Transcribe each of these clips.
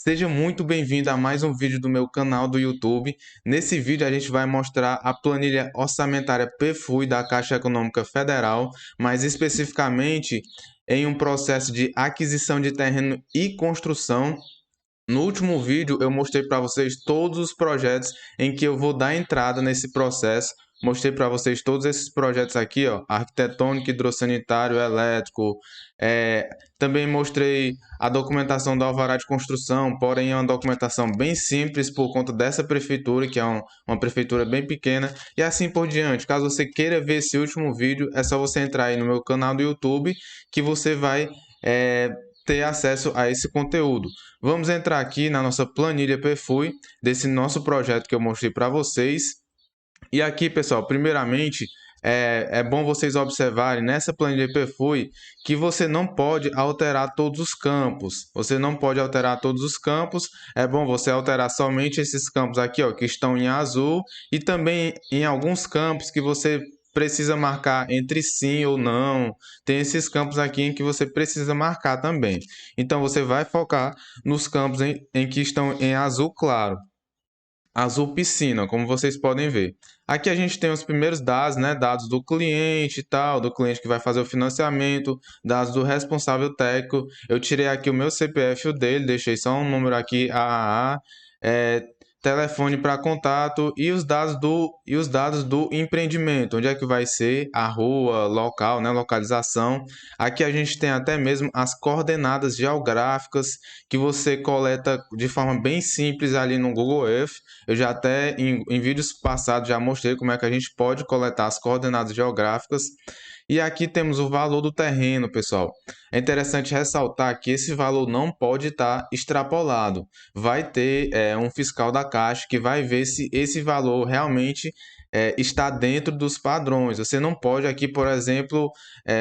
Seja muito bem-vindo a mais um vídeo do meu canal do YouTube. Nesse vídeo a gente vai mostrar a planilha orçamentária PFUI da Caixa Econômica Federal, mais especificamente em um processo de aquisição de terreno e construção. No último vídeo eu mostrei para vocês todos os projetos em que eu vou dar entrada nesse processo. Mostrei para vocês todos esses projetos aqui, ó, arquitetônico, hidrossanitário, elétrico. Também mostrei a documentação do alvará de construção, porém é uma documentação bem simples por conta dessa prefeitura, que é uma prefeitura bem pequena, e assim por diante. Caso você queira ver esse último vídeo, é só você entrar aí no meu canal do YouTube que você vai ter acesso a esse conteúdo. Vamos entrar aqui na nossa planilha PFUI desse nosso projeto que eu mostrei para vocês. E aqui, pessoal, primeiramente, é bom vocês observarem nessa planilha PFUI que você não pode alterar todos os campos. Você não pode alterar todos os campos. É bom você alterar somente esses campos aqui, ó, que estão em azul, e também em alguns campos que você precisa marcar entre sim ou não. Tem esses campos aqui em que você precisa marcar também. Então você vai focar nos campos em que estão em azul claro. Azul piscina, como vocês podem ver. Aqui a gente tem os primeiros dados, né? Dados do cliente e tal, do cliente que vai fazer o financiamento, dados do responsável técnico. Eu tirei aqui o meu CPF e o dele, deixei só um número aqui, AAA, telefone para contato e os dados do empreendimento, onde é que vai ser a rua, local, né? Localização. Aqui a gente tem até mesmo as coordenadas geográficas que você coleta de forma bem simples ali no Google Earth. Eu já até em vídeos passados já mostrei como é que a gente pode coletar as coordenadas geográficas. E aqui temos o valor do terreno, pessoal. É interessante ressaltar que esse valor não pode estar extrapolado. Vai ter um fiscal da Caixa que vai ver se esse valor realmente está dentro dos padrões. Você não pode aqui, por exemplo,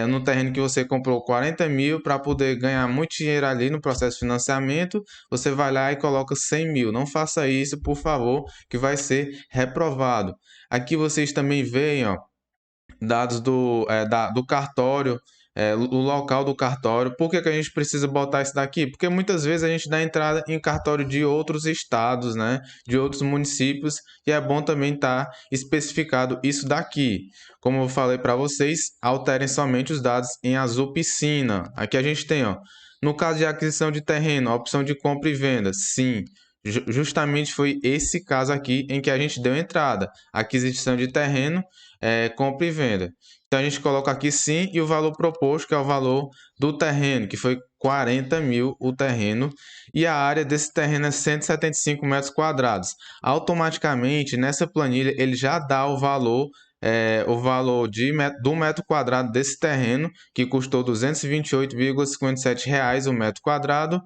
no terreno que você comprou 40 mil para poder ganhar muito dinheiro ali no processo de financiamento, você vai lá e coloca 100 mil. Não faça isso, por favor, que vai ser reprovado. Aqui vocês também veem, ó, dados do cartório, o local do cartório. Por que a gente precisa botar isso daqui? Porque muitas vezes a gente dá entrada em cartório de outros estados, né? De outros municípios, e é bom também estar especificado isso daqui. Como eu falei para vocês, alterem somente os dados em azul piscina. Aqui a gente tem, ó, no caso de aquisição de terreno, a opção de compra e venda, sim. Justamente foi esse caso aqui em que a gente deu entrada. Aquisição de terreno, compra e venda. Então a gente coloca aqui sim e o valor proposto, que é o valor do terreno, que foi 40 mil o terreno, e a área desse terreno é 175 metros quadrados. Automaticamente, nessa planilha, ele já dá o valor do metro quadrado desse terreno, que custou R$ 228,57 o metro quadrado.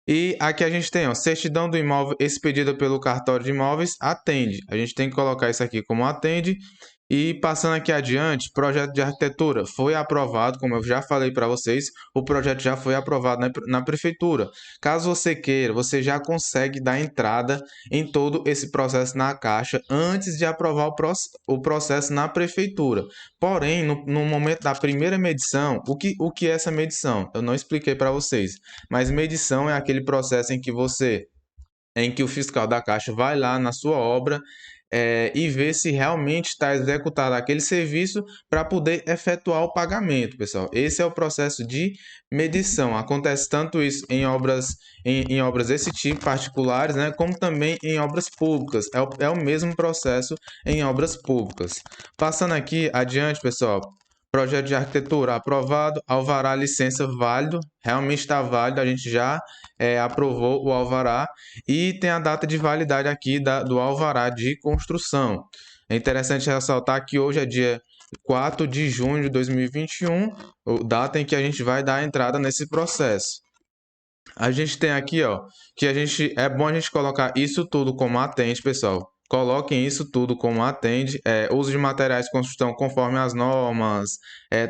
E aqui a gente tem, ó, certidão do imóvel expedida pelo cartório de imóveis, atende. A gente tem que colocar isso aqui como atende. E passando aqui adiante, projeto de arquitetura foi aprovado, como eu já falei para vocês, o projeto já foi aprovado na prefeitura. Caso você queira, você já consegue dar entrada em todo esse processo na Caixa antes de aprovar o processo na prefeitura. Porém, no momento da primeira medição, o que é essa medição? Eu não expliquei para vocês, mas medição é aquele processo em que o fiscal da Caixa vai lá na sua obra e ver se realmente está executado aquele serviço para poder efetuar o pagamento, pessoal. Esse é o processo de medição. Acontece tanto isso em obras desse tipo, particulares, né, como também em obras públicas. É o mesmo processo em obras públicas. Passando aqui adiante, pessoal. Projeto de arquitetura aprovado, alvará licença válido, realmente está válido, a gente já aprovou o alvará e tem a data de validade aqui do alvará de construção. É interessante ressaltar que hoje é dia 4 de junho de 2021, data em que a gente vai dar a entrada nesse processo. A gente tem aqui, ó, que é bom a gente colocar isso tudo como atende, pessoal. Coloquem isso tudo como atende, uso de materiais de construção conforme as normas,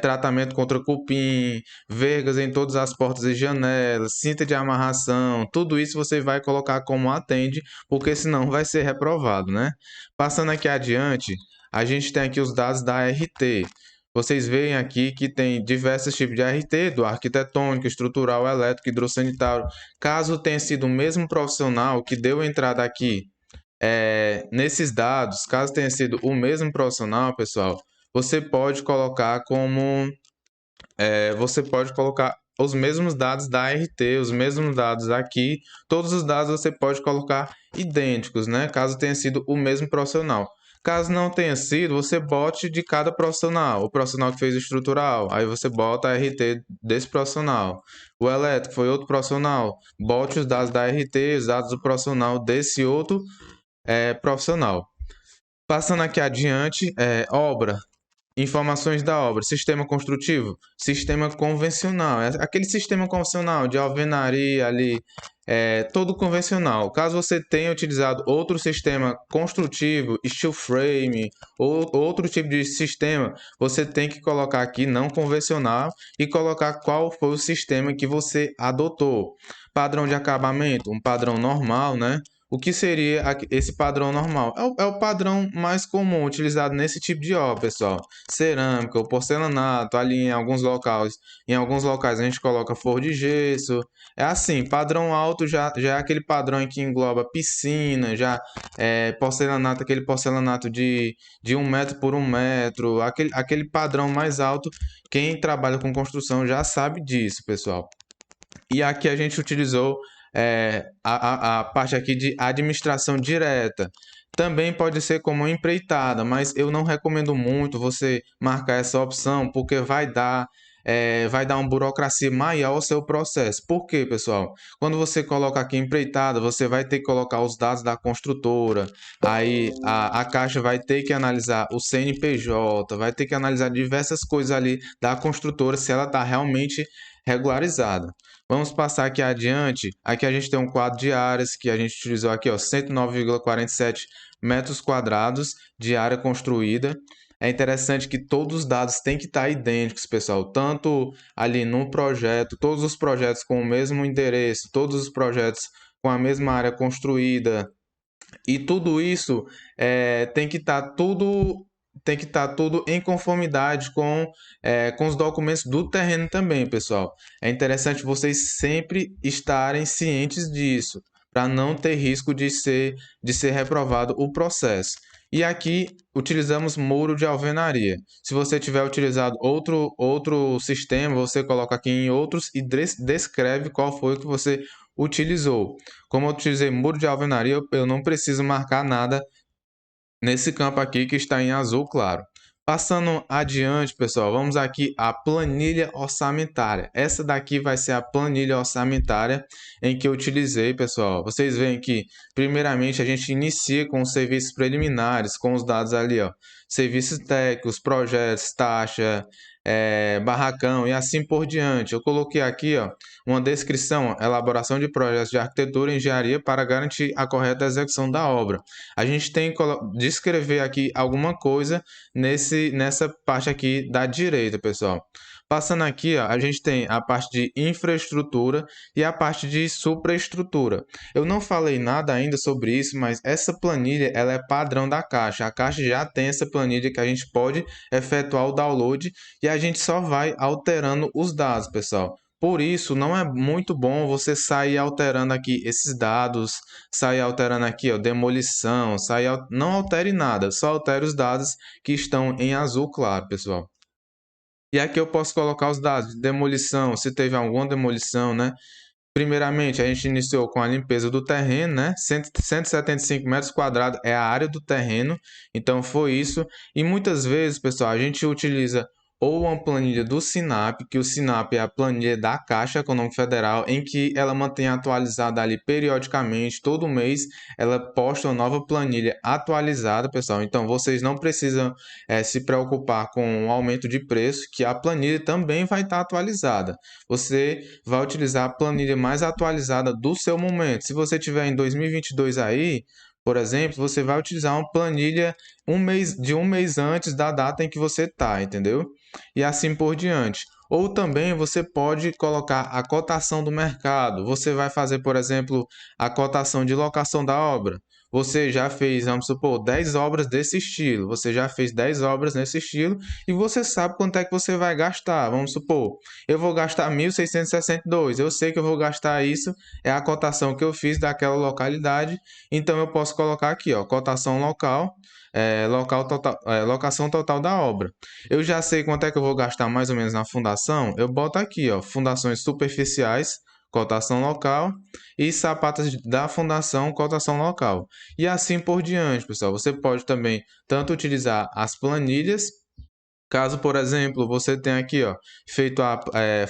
tratamento contra cupim, vergas em todas as portas e janelas, cinta de amarração, tudo isso você vai colocar como atende, porque senão vai ser reprovado, né? Passando aqui adiante, a gente tem aqui os dados da RT. vocês veem aqui que tem diversos tipos de ART, do arquitetônico, estrutural, elétrico, hidrossanitário. Caso tenha sido o mesmo profissional que deu entrada aqui nesses dados, caso tenha sido o mesmo profissional, pessoal, você pode colocar você pode colocar os mesmos dados da RT, os mesmos dados aqui, todos os dados você pode colocar idênticos, né? Caso tenha sido o mesmo profissional. Caso não tenha sido, você bote de cada profissional. O profissional que fez o estrutural, aí você bota a RT desse profissional. O elétrico foi outro profissional, bote os dados da RT, os dados do profissional desse outro profissional. Passando aqui adiante, obra. Informações da obra, sistema construtivo, sistema convencional, aquele sistema convencional de alvenaria ali, todo convencional. Caso você tenha utilizado outro sistema construtivo, steel frame ou outro tipo de sistema, você tem que colocar aqui não convencional e colocar qual foi o sistema que você adotou. Padrão de acabamento, um padrão normal, né? O que seria esse padrão normal? É o padrão mais comum utilizado nesse tipo de obra, pessoal. Cerâmica, o porcelanato, ali em alguns locais a gente coloca forro de gesso. É assim, padrão alto já é aquele padrão que engloba piscina, já porcelanato, aquele porcelanato de 1 metro por 1 metro, aquele padrão mais alto. Quem trabalha com construção já sabe disso, pessoal. E aqui a gente utilizou a parte aqui de administração direta. Também pode ser como empreitada, mas eu não recomendo muito você marcar essa opção, porque vai dar uma burocracia maior ao seu processo. Por quê, pessoal? Quando você coloca aqui empreitada, você vai ter que colocar os dados da construtora, aí a Caixa vai ter que analisar o CNPJ, vai ter que analisar diversas coisas ali da construtora, se ela está realmente regularizada. Vamos passar aqui adiante. Aqui a gente tem um quadro de áreas que a gente utilizou aqui, ó, 109,47 metros quadrados de área construída. É interessante que todos os dados têm que estar idênticos, pessoal. Tanto ali no projeto, todos os projetos com o mesmo endereço, todos os projetos com a mesma área construída. E tudo isso tem que estar tudo em conformidade com os documentos do terreno também, pessoal. É interessante vocês sempre estarem cientes disso, para não ter risco de ser reprovado o processo. E aqui utilizamos muro de alvenaria. Se você tiver utilizado outro sistema, você coloca aqui em outros e descreve qual foi o que você utilizou. Como eu utilizei muro de alvenaria, eu não preciso marcar nada nesse campo aqui que está em azul claro. Passando adiante, pessoal, vamos aqui à planilha orçamentária. Essa daqui vai ser a planilha orçamentária em que eu utilizei, pessoal. Vocês veem que, primeiramente, a gente inicia com os serviços preliminares, com os dados ali, ó. Serviços técnicos, projetos, taxa, barracão e assim por diante. Eu coloquei aqui, ó, uma descrição, elaboração de projetos de arquitetura e engenharia para garantir a correta execução da obra. A gente tem que descrever aqui alguma coisa nessa parte aqui da direita, pessoal. Passando aqui, ó, a gente tem a parte de infraestrutura e a parte de supraestrutura. Eu não falei nada ainda sobre isso, mas essa planilha ela é padrão da Caixa. A Caixa já tem essa planilha que a gente pode efetuar o download e a gente só vai alterando os dados, pessoal. Por isso, não é muito bom você sair alterando aqui esses dados, sair alterando aqui, ó, demolição, não altere nada, só altere os dados que estão em azul claro, pessoal. E aqui eu posso colocar os dados de demolição, se teve alguma demolição, né? Primeiramente, a gente iniciou com a limpeza do terreno, né? 175 metros quadrados é a área do terreno, então foi isso. E muitas vezes, pessoal, a gente utiliza ou uma planilha do SINAP, que o SINAP é a planilha da Caixa Econômica Federal, em que ela mantém atualizada ali periodicamente, todo mês ela posta uma nova planilha atualizada, pessoal. Então vocês não precisam se preocupar com o aumento de preço, que a planilha também vai estar atualizada. Você vai utilizar a planilha mais atualizada do seu momento. Se você tiver em 2022 aí, por exemplo, você vai utilizar uma planilha de um mês antes da data em que você está, entendeu? E assim por diante. Ou também você pode colocar a cotação do mercado. Você vai fazer, por exemplo, a cotação de locação da obra. você já fez, vamos supor, 10 obras desse estilo, você já fez 10 obras nesse estilo e você sabe quanto é que você vai gastar. Vamos supor, eu vou gastar 1.662, eu sei que eu vou gastar isso, é a cotação que eu fiz daquela localidade, então eu posso colocar aqui, ó, cotação local, local total, locação total da obra. Eu já sei quanto é que eu vou gastar mais ou menos na fundação, eu boto aqui, ó, fundações superficiais, cotação local, e sapatas da fundação, cotação local. E assim por diante, pessoal. Você pode também tanto utilizar as planilhas, caso, por exemplo, você tenha aqui, ó, feito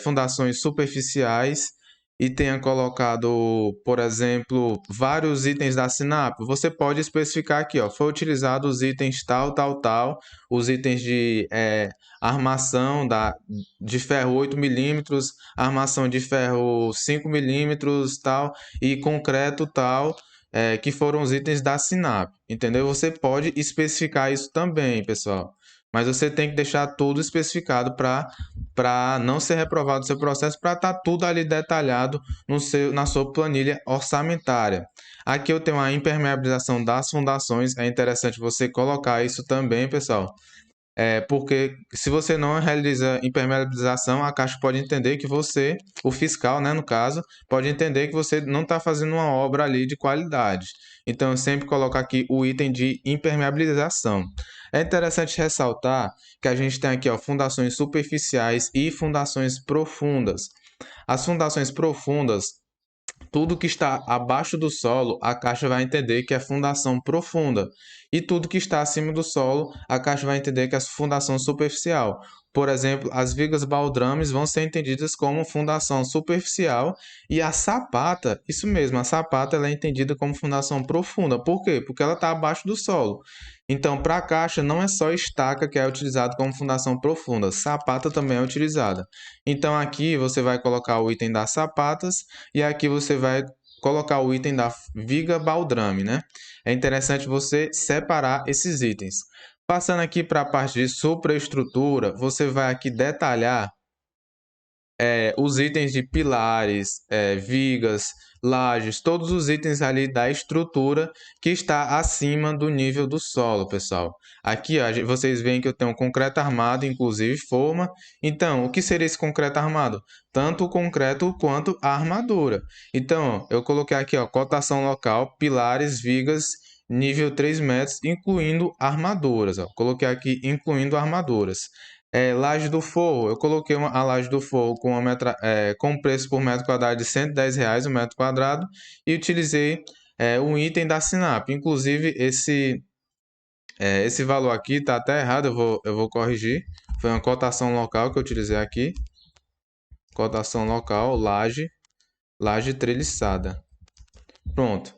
fundações superficiais e tenha colocado, por exemplo, vários itens da Sinap, você pode especificar aqui, ó, foi utilizado os itens tal, tal, tal, os itens de armação de ferro 8 milímetros, armação de ferro 5 milímetros, tal, e concreto tal, que foram os itens da Sinap, entendeu? Você pode especificar isso também, pessoal. Mas você tem que deixar tudo especificado para não ser reprovado o seu processo, para estar tudo ali detalhado na sua planilha orçamentária. Aqui eu tenho a impermeabilização das fundações, é interessante você colocar isso também, pessoal. Porque se você não realiza impermeabilização, a Caixa pode entender que você, o fiscal, né, no caso, pode entender que você não está fazendo uma obra ali de qualidade. Então, eu sempre coloco aqui o item de impermeabilização. É interessante ressaltar que a gente tem aqui, ó, fundações superficiais e fundações profundas. As fundações profundas, tudo que está abaixo do solo, a Caixa vai entender que é fundação profunda. E tudo que está acima do solo, a Caixa vai entender que é fundação superficial. Por exemplo, as vigas baldrames vão ser entendidas como fundação superficial e a sapata, isso mesmo, a sapata ela é entendida como fundação profunda. Por quê? Porque ela está abaixo do solo. Então, para a caixa, não é só estaca que é utilizado como fundação profunda, sapata também é utilizada. Então, aqui você vai colocar o item das sapatas e aqui você vai colocar o item da viga baldrame, né? É interessante você separar esses itens. Passando aqui para a parte de superestrutura, você vai aqui detalhar os itens de pilares, vigas, lajes, todos os itens ali da estrutura que está acima do nível do solo, pessoal. Aqui, ó, vocês veem que eu tenho concreto armado, inclusive forma. Então, o que seria esse concreto armado? Tanto o concreto quanto a armadura. Então, eu coloquei aqui, ó, cotação local, pilares, vigas, nível 3 metros, incluindo armaduras. Ó. Coloquei aqui, incluindo armaduras. Laje do Forro, eu coloquei a laje do Forro com preço por metro quadrado de R$ 110 o metro quadrado e utilizei um item da Sinap. Inclusive, esse valor aqui está até errado, eu vou corrigir. Foi uma cotação local que eu utilizei aqui. Cotação local, laje treliçada. Pronto.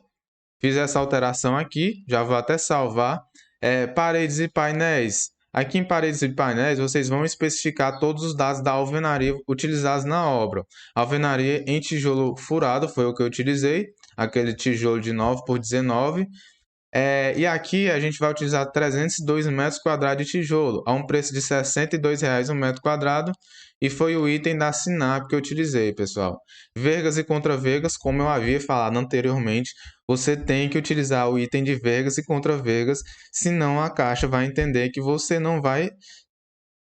Fiz essa alteração aqui, já vou até salvar. Paredes e painéis. Aqui em paredes e painéis, vocês vão especificar todos os dados da alvenaria utilizados na obra. Alvenaria em tijolo furado foi o que eu utilizei, aquele tijolo de 9 por 19. E aqui a gente vai utilizar 302 metros quadrados de tijolo, a um preço de R$ 62,00 o metro quadrado, e foi o item da Sinap que eu utilizei, pessoal. Vergas e contravergas, como eu havia falado anteriormente, você tem que utilizar o item de vergas e contravergas, senão a Caixa vai entender que você não vai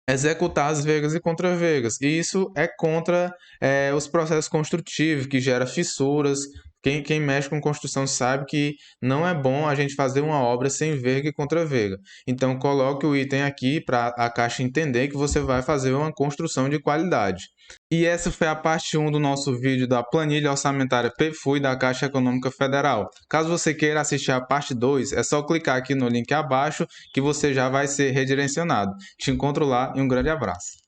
executar as vergas e contravergas. E isso é contra os processos construtivos, que gera fissuras. Quem mexe com construção sabe que não é bom a gente fazer uma obra sem verga e contraverga. Então, coloque o item aqui para a Caixa entender que você vai fazer uma construção de qualidade. E essa foi a parte 1 do nosso vídeo da planilha orçamentária PFUI da Caixa Econômica Federal. Caso você queira assistir a parte 2, é só clicar aqui no link abaixo que você já vai ser redirecionado. Te encontro lá e um grande abraço.